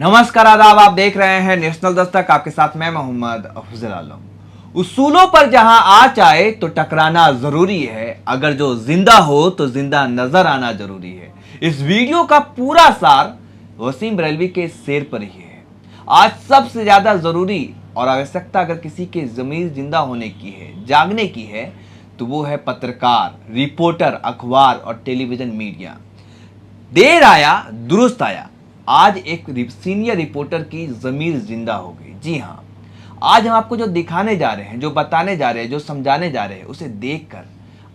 नमस्कार आदाब, आप देख रहे हैं नेशनल दस्तक। आपके साथ मैं मोहम्मद अफजल आलम। उसूलों पर जहां आँच आए तो टकराना जरूरी है, अगर जो जिंदा हो तो जिंदा नजर आना जरूरी है। इस वीडियो का पूरा सार वसीम बरेलवी के शेर पर ही है। आज सबसे ज्यादा जरूरी और आवश्यकता अगर किसी के जमीर जिंदा होने की है, जागने की है, तो वो है पत्रकार, रिपोर्टर, अखबार और टेलीविजन मीडिया। देर आया दुरुस्त आया। आज एक सीनियर रिपोर्टर की जमीर जिंदा हो गई। जी हाँ, आज हम आपको जो दिखाने जा रहे हैं, जो बताने जा रहे हैं, जो समझाने जा रहे हैं, उसे देखकर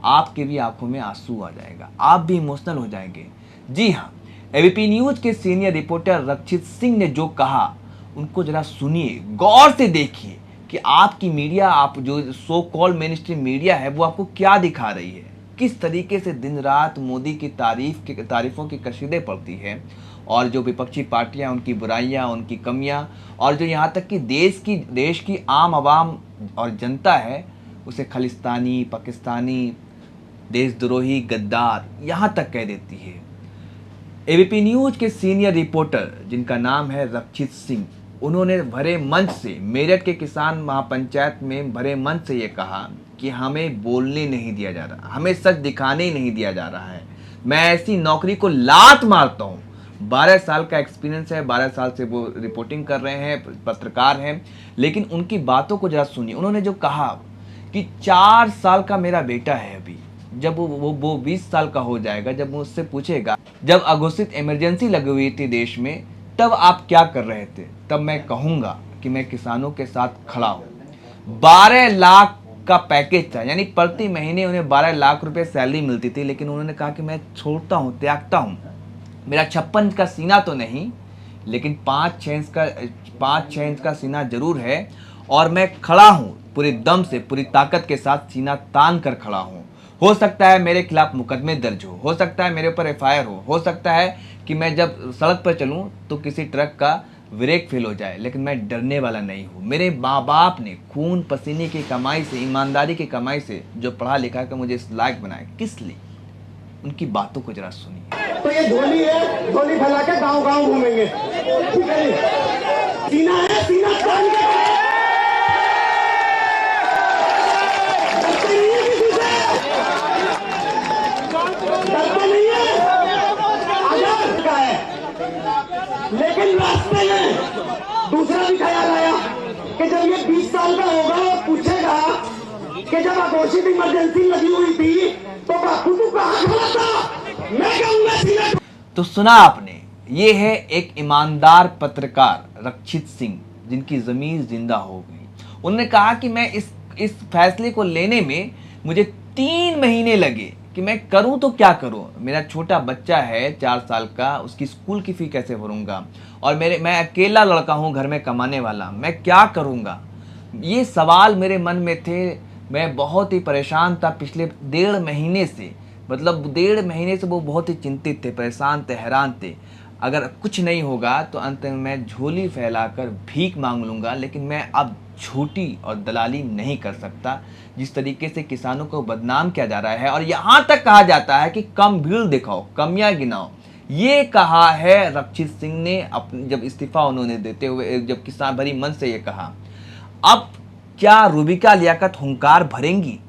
आपके भी आंखों में आंसू आ जाएगा, आप भी इमोशनल हो जाएंगे। जी हाँ, एबीपी न्यूज के सीनियर रिपोर्टर रक्षित सिंह ने जो कहा, उनको जरा सुनिए, गौर से देखिए कि आपकी मीडिया, आप जो सो कॉल मेन स्ट्रीम मीडिया है, वो आपको क्या दिखा रही है, किस तरीके से दिन रात मोदी की तारीफों की कसीदे पढ़ती है, और जो विपक्षी पार्टियां, उनकी बुराइयां, उनकी कमियां, और जो यहाँ तक कि देश की आम आवाम और जनता है, उसे खालिस्तानी, पाकिस्तानी, देशद्रोही, गद्दार यहाँ तक कह देती है। एबीपी न्यूज के सीनियर रिपोर्टर जिनका नाम है रक्षित सिंह, उन्होंने भरे मंच से, मेरठ के किसान महापंचायत में भरे मंच से ये कहा कि हमें बोलने नहीं दिया जा रहा, हमें सच दिखाने ही नहीं दिया जा रहा है। मैं ऐसी नौकरी को लात मारता हूँ। 12 साल का एक्सपीरियंस है, 12 साल से वो रिपोर्टिंग कर रहे हैं, पत्रकार हैं। लेकिन उनकी बातों को जरा सुनिए। उन्होंने जो कहा कि 4 साल का मेरा बेटा है, अभी जब वो 20 साल का हो जाएगा, जब मुझसे पूछेगा, जब अघोषित इमरजेंसी लगी हुई थी देश में, तब आप क्या कर रहे थे, तब मैं कहूँगा कि मैं किसानों के साथ खड़ा हूँ। 12 लाख का पैकेज था, यानी प्रति महीने उन्हें 12 लाख रुपए सैलरी मिलती थी। लेकिन उन्होंने कहा कि मैं छोड़ता हूँ, त्यागता हूँ। मेरा 56 इंच का सीना तो नहीं, लेकिन 5-6 इंच का सीना जरूर है, और मैं खड़ा हूँ पूरे दम से, पूरी ताकत के साथ सीना तान कर खड़ा हूँ। हो सकता है मेरे खिलाफ मुकदमे दर्ज हो सकता है मेरे ऊपर एफआईआर हो सकता है कि मैं जब सड़क पर चलूँ तो किसी ट्रक का ब्रेक फेल हो जाए, लेकिन मैं डरने वाला नहीं हूँ। मेरे माँ बाप ने खून पसीने की कमाई से, ईमानदारी की कमाई से जो पढ़ा लिखा कर मुझे इस लायक बनाया, किस लिए? उनकी बातों को जरा सुनिए। तो ये झोली है, झोली फैला के गांव गांव घूमेंगे, ठीक है? सीना है, सीना तान के डरते नहीं है, आजाद का है। लेकिन रास्ते में दूसरा भी ख्याल आया कि जब ये 20 साल का होगा और पूछेगा कि जब अघोषित इमरजेंसी लगी हुई थी तो बापू तू कहां खड़ा था, मैं कहूंगा सीना। तो सुना आपने, ये है एक ईमानदार पत्रकार रक्षित सिंह, जिनकी जमीर जिंदा हो गई। उन्होंने कहा कि मैं इस फैसले को लेने में मुझे 3 महीने लगे कि मैं करूं तो क्या करूं। मेरा छोटा बच्चा है 4 साल का, उसकी स्कूल की फी कैसे भरूंगा, और मैं अकेला लड़का हूं घर में कमाने वाला, मैं क्या करूंगा। ये सवाल मेरे मन में थे। मैं बहुत ही परेशान था पिछले 1.5 महीने से, मतलब 1.5 महीने से वो बहुत ही चिंतित थे, परेशान थे, हैरान थे। अगर कुछ नहीं होगा तो अंत में मैं झोली फैलाकर भीख मांग लूँगा, लेकिन मैं अब झूठी और दलाली नहीं कर सकता। जिस तरीके से किसानों को बदनाम किया जा रहा है, और यहाँ तक कहा जाता है कि कम भीड़ दिखाओ, कमियाँ गिनाओ, ये कहा है रक्षित सिंह ने जब इस्तीफा उन्होंने देते हुए, जब किसान भरी मन से ये कहा। अब क्या रूबिका लियाकत हुंकार भरेंगी?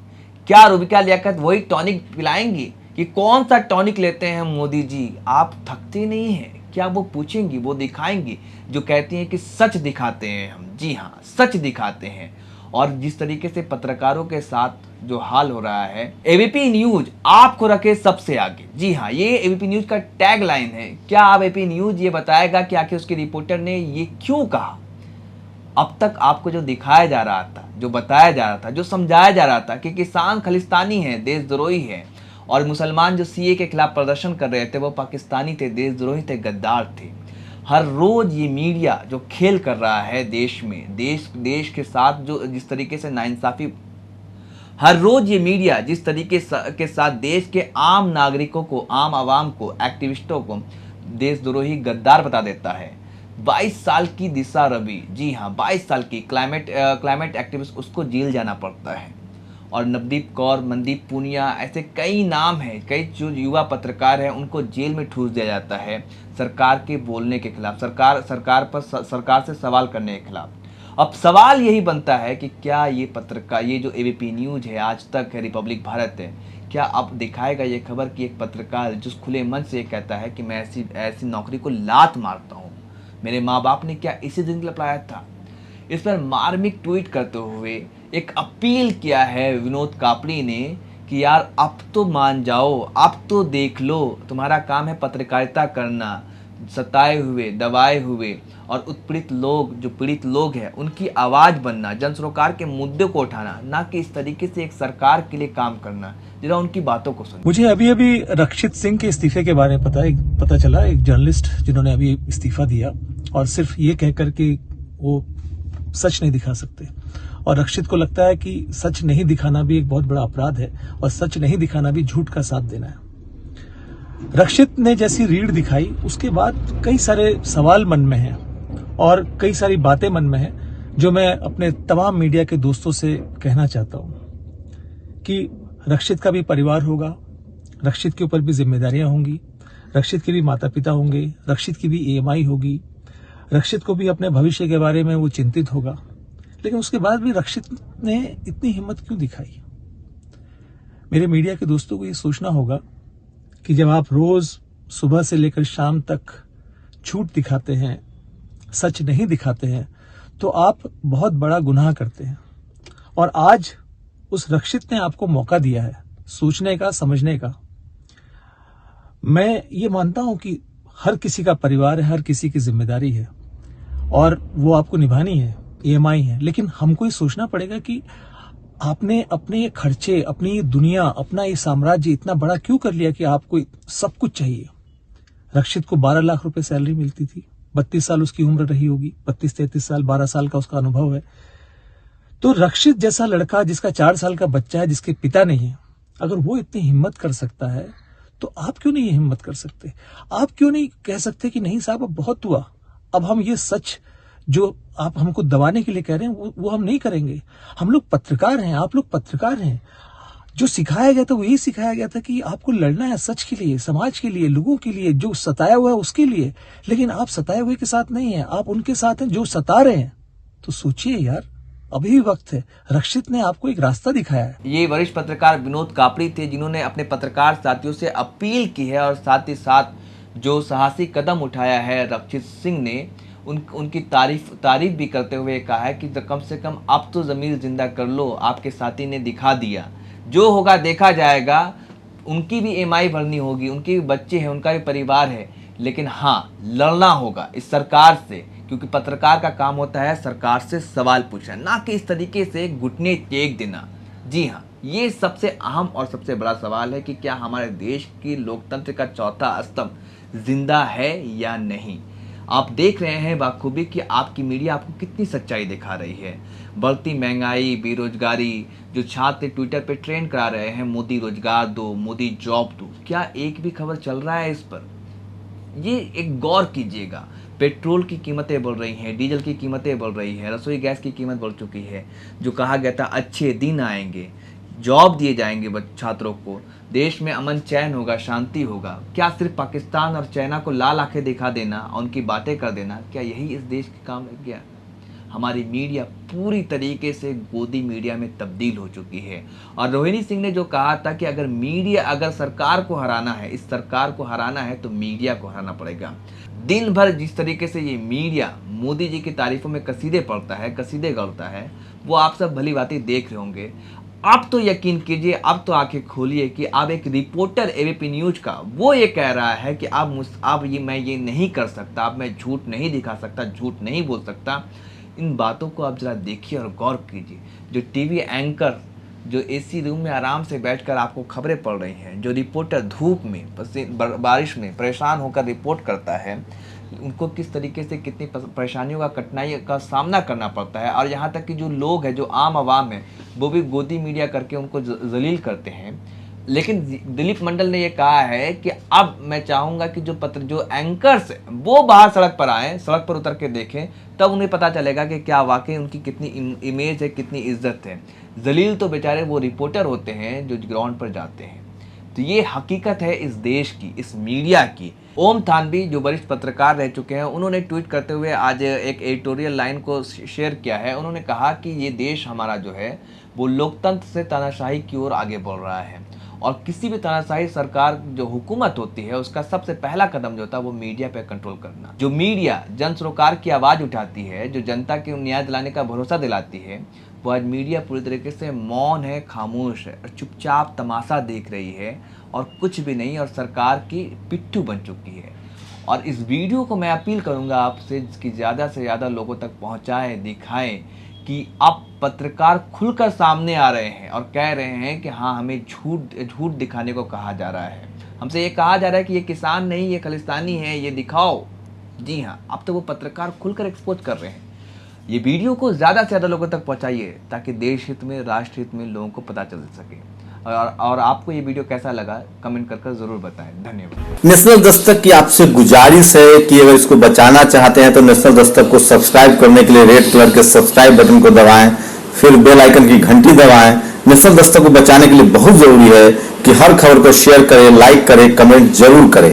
क्या रूबिका लियाकत वही टॉनिक पिलाएंगी कि कौन सा टॉनिक लेते हैं मोदी जी, आप थकते नहीं हैं? क्या वो पूछेंगी, वो दिखाएंगी, जो कहती हैं कि सच दिखाते हैं हम। जी हाँ, सच दिखाते हैं। और जिस तरीके से पत्रकारों के साथ जो हाल हो रहा है, एबीपी न्यूज आपको रखे सबसे आगे। जी हाँ, ये एबीपी न्यूज का टैग लाइन है। क्या अब एबीपी न्यूज ये बताएगा कि आखिर उसके रिपोर्टर ने ये क्यों कहा? अब तक आपको जो दिखाया जा रहा था, जो बताया जा रहा था, जो समझाया जा रहा था कि किसान खालिस्तानी है, देशद्रोही है, और मुसलमान जो सीए के खिलाफ प्रदर्शन कर रहे थे वो पाकिस्तानी थे, देशद्रोही थे, गद्दार थे। हर रोज ये मीडिया जो खेल कर रहा है देश में, देश के साथ जो जिस तरीके से नाइंसाफी, हर रोज ये मीडिया जिस तरीके के साथ देश के आम नागरिकों को, आम आवाम को, एक्टिविस्टों को देशद्रोही, गद्दार बता देता है। 22 साल की दिशा रवि, जी हाँ 22 साल की क्लाइमेट एक्टिविस्ट, उसको जेल जाना पड़ता है। और नवदीप कौर, मनदीप पूनिया, ऐसे कई नाम हैं, कई जो युवा पत्रकार हैं उनको जेल में ठूस दिया जाता है सरकार के बोलने के खिलाफ, सरकार से सवाल करने के खिलाफ। अब सवाल यही बनता है कि क्या ये पत्रकार, ये जो एबीपी न्यूज़ है, आज तक है, रिपब्लिक भारत है, क्या अब दिखाएगा ये खबर कि एक पत्रकार जिस खुले मन से ये कहता है कि मैं ऐसी नौकरी को लात मारता हूँ, मेरे माँ बाप ने क्या इसी दिन लपलाया था। इस पर मार्मिक ट्वीट करते हुए एक अपील किया है विनोद कापड़ी ने कि यार अब तो मान जाओ, अब तो देख लो, तुम्हारा काम है पत्रकारिता करना, सताए हुए, दबाए हुए और उत्पीड़ित लोग, जो पीड़ित लोग हैं उनकी आवाज़ बनना, जन सरोकार के मुद्दे को उठाना, ना कि इस तरीके से एक सरकार के लिए काम करना। जरा उनकी बातों को सुनिए। मुझे अभी अभी रक्षित सिंह के इस्तीफे के बारे में पता चला, एक जर्नलिस्ट जिन्होंने अभी इस्तीफा दिया और सिर्फ ये कहकर कि वो सच नहीं दिखा सकते, और रक्षित को लगता है कि सच नहीं दिखाना भी एक बहुत बड़ा अपराध है और सच नहीं दिखाना भी झूठ का साथ देना है। रक्षित ने जैसी रीढ़ दिखाई उसके बाद कई सारे सवाल मन में हैं और कई सारी बातें मन में हैं जो मैं अपने तमाम मीडिया के दोस्तों से कहना चाहता हूं कि रक्षित का भी परिवार होगा, रक्षित के ऊपर भी जिम्मेदारियां होंगी, रक्षित के भी माता पिता होंगे, रक्षित की भी ईएमआई होगी, रक्षित को भी अपने भविष्य के बारे में वो चिंतित होगा। लेकिन उसके बाद भी रक्षित ने इतनी हिम्मत क्यों दिखाई? मेरे मीडिया के दोस्तों को ये सोचना होगा कि जब आप रोज सुबह से लेकर शाम तक झूठ दिखाते हैं, सच नहीं दिखाते हैं, तो आप बहुत बड़ा गुनाह करते हैं। और आज उस रक्षित ने आपको मौका दिया है सोचने का, समझने का। मैं ये मानता हूं कि हर किसी का परिवार है, हर किसी की जिम्मेदारी है और वो आपको निभानी है, ईएमआई है, लेकिन हमको ये सोचना पड़ेगा कि आपने अपने ये खर्चे, अपनी ये दुनिया, अपना ये साम्राज्य इतना बड़ा क्यों कर लिया कि आपको सब कुछ चाहिए। रक्षित को 12 लाख रुपए सैलरी मिलती थी, 32 साल उसकी उम्र रही होगी, 32-33 साल, 12 साल का उसका अनुभव है। तो रक्षित जैसा लड़का जिसका 4 साल का बच्चा है, जिसके पिता नहीं है, अगर वो इतनी हिम्मत कर सकता है तो आप क्यों नहीं हिम्मत कर सकते? आप क्यों नहीं कह सकते कि नहीं साहब अब बहुत हुआ, अब हम ये सच जो आप हमको दबाने के लिए कह रहे हैं वो हम नहीं करेंगे। हम लोग पत्रकार हैं, आप लोग पत्रकार हैं। जो सिखाया गया था वो यही सिखाया गया था कि आपको लड़ना है सच के लिए, समाज के लिए, लोगों के लिए, जो सताया हुआ है उसके लिए। लेकिन आप सताए हुए के साथ नहीं है, आप उनके साथ हैं जो सता रहे हैं। तो सोचिए यार, अभी भी वक्त है। रक्षित ने आपको एक रास्ता दिखाया है। ये वरिष्ठ पत्रकार विनोद कापड़ी थे जिन्होंने अपने पत्रकार साथियों से अपील की है और साथ ही साथ जो साहसी कदम उठाया है रक्षित सिंह ने, उनकी तारीफ भी करते हुए कहा है कि कम से कम अब तो ज़मीर जिंदा कर लो, आपके साथी ने दिखा दिया, जो होगा देखा जाएगा। उनकी भी ईएमआई भरनी होगी, उनके भी बच्चे हैं, उनका भी परिवार है, लेकिन हाँ लड़ना होगा इस सरकार से, क्योंकि पत्रकार का काम होता है सरकार से सवाल पूछना, ना कि इस तरीके से घुटने टेक देना। जी हाँ, ये सबसे अहम और सबसे बड़ा सवाल है कि क्या हमारे देश की लोकतंत्र का चौथा स्तंभ जिंदा है या नहीं। आप देख रहे हैं बाखूबी कि आपकी मीडिया आपको कितनी सच्चाई दिखा रही है। बढ़ती महंगाई, बेरोजगारी, जो छात्र ट्विटर पे ट्रेंड करा रहे हैं मोदी रोजगार दो, मोदी जॉब दो, क्या एक भी खबर चल रहा है इस पर? ये एक गौर कीजिएगा। पेट्रोल की कीमतें बढ़ रही हैं, डीजल की कीमतें बढ़ रही है, रसोई गैस की कीमत बढ़ चुकी है। जो कहा गया था अच्छे दिन आएंगे, जॉब दिए जाएंगे छात्रों को, देश में अमन चैन होगा, शांति होगा, क्या सिर्फ पाकिस्तान और चाइना को लाल आंखें दिखा देना और उनकी बातें कर देना, क्या यही इस देश के काम लग गया? हमारी मीडिया पूरी तरीके से गोदी मीडिया में तब्दील हो चुकी है। और रोहिणी सिंह ने जो कहा था कि अगर सरकार को हराना है, इस सरकार को हराना है तो मीडिया को हराना पड़ेगा। दिन भर जिस तरीके से ये मीडिया मोदी जी की तारीफों में कसीदे पढ़ता है, कसीदे गढ़ता है, वो आप सब भली भांति देख रहे होंगे। अब तो यकीन कीजिए, अब तो आंखें खोलिए कि अब एक रिपोर्टर एबीपी न्यूज का वो ये कह रहा है कि मैं ये नहीं कर सकता, अब मैं झूठ नहीं दिखा सकता, झूठ नहीं बोल सकता। इन बातों को आप जरा देखिए और गौर कीजिए। जो टीवी एंकर जो एसी रूम में आराम से बैठकर आपको खबरें पढ़ रही हैं, जो रिपोर्टर धूप में, बारिश में परेशान होकर रिपोर्ट करता है, उनको किस तरीके से कितनी परेशानियों का, कठिनाई का सामना करना पड़ता है। और यहाँ तक कि जो लोग हैं, जो आम आवाम है, वो भी गोदी मीडिया करके उनको जलील करते हैं। लेकिन दिलीप मंडल ने यह कहा है कि अब मैं चाहूंगा कि जो एंकर्स है वो बाहर सड़क पर आए, सड़क पर उतर के देखें, तब उन्हें पता चलेगा कि क्या वाकई उनकी कितनी इमेज है, कितनी इज्जत है। जलील तो बेचारे वो रिपोर्टर होते हैं जो ग्राउंड पर जाते हैं। तो ये हकीकत है इस देश की, इस मीडिया की। ओम थानवी जो वरिष्ठ पत्रकार रह चुके हैं, उन्होंने ट्वीट करते हुए आज एक एडिटोरियल लाइन को शेयर किया है। उन्होंने कहा कि ये देश हमारा जो है वो लोकतंत्र से तानाशाही की ओर आगे बढ़ रहा है, और किसी भी तानाशाही सरकार जो हुकूमत होती है उसका सबसे पहला कदम जो होता है वो मीडिया पे कंट्रोल करना। जो मीडिया जन सरोकार की आवाज़ उठाती है, जो जनता को न्याय दिलाने का भरोसा दिलाती है, वो आज मीडिया पूरी तरीके से मौन है, खामोश है और चुपचाप तमाशा देख रही है और कुछ भी नहीं, और सरकार की पिट्ठू बन चुकी है। और इस वीडियो को मैं अपील करूंगा आपसे कि ज़्यादा से ज़्यादा लोगों तक पहुंचाएं, दिखाएं कि अब पत्रकार खुलकर सामने आ रहे हैं और कह रहे हैं कि हाँ, हमें झूठ दिखाने को कहा जा रहा है। हमसे ये कहा जा रहा है कि ये किसान नहीं, ये खालिस्तानी है, ये दिखाओ। जी हाँ, अब तो वो पत्रकार खुलकर एक्सपोज कर रहे हैं। ये वीडियो को ज़्यादा से ज़्यादा लोगों तक पहुंचाइए ताकि देश हित में, राष्ट्र हित में लोगों को पता चल सके। और आपको ये वीडियो कैसा लगा कमेंट कर जरूर बताएं। धन्यवाद। नेशनल दस्तक की आपसे गुजारिश है कि अगर इसको बचाना चाहते हैं तो नेशनल दस्तक को सब्सक्राइब करने के लिए रेड कलर के सब्सक्राइब बटन को दबाएं, फिर बेल आइकन की घंटी दबाएं। नेशनल दस्तक को बचाने के लिए बहुत जरूरी है कि हर खबर को शेयर करें, लाइक करें, कमेंट जरूर करें।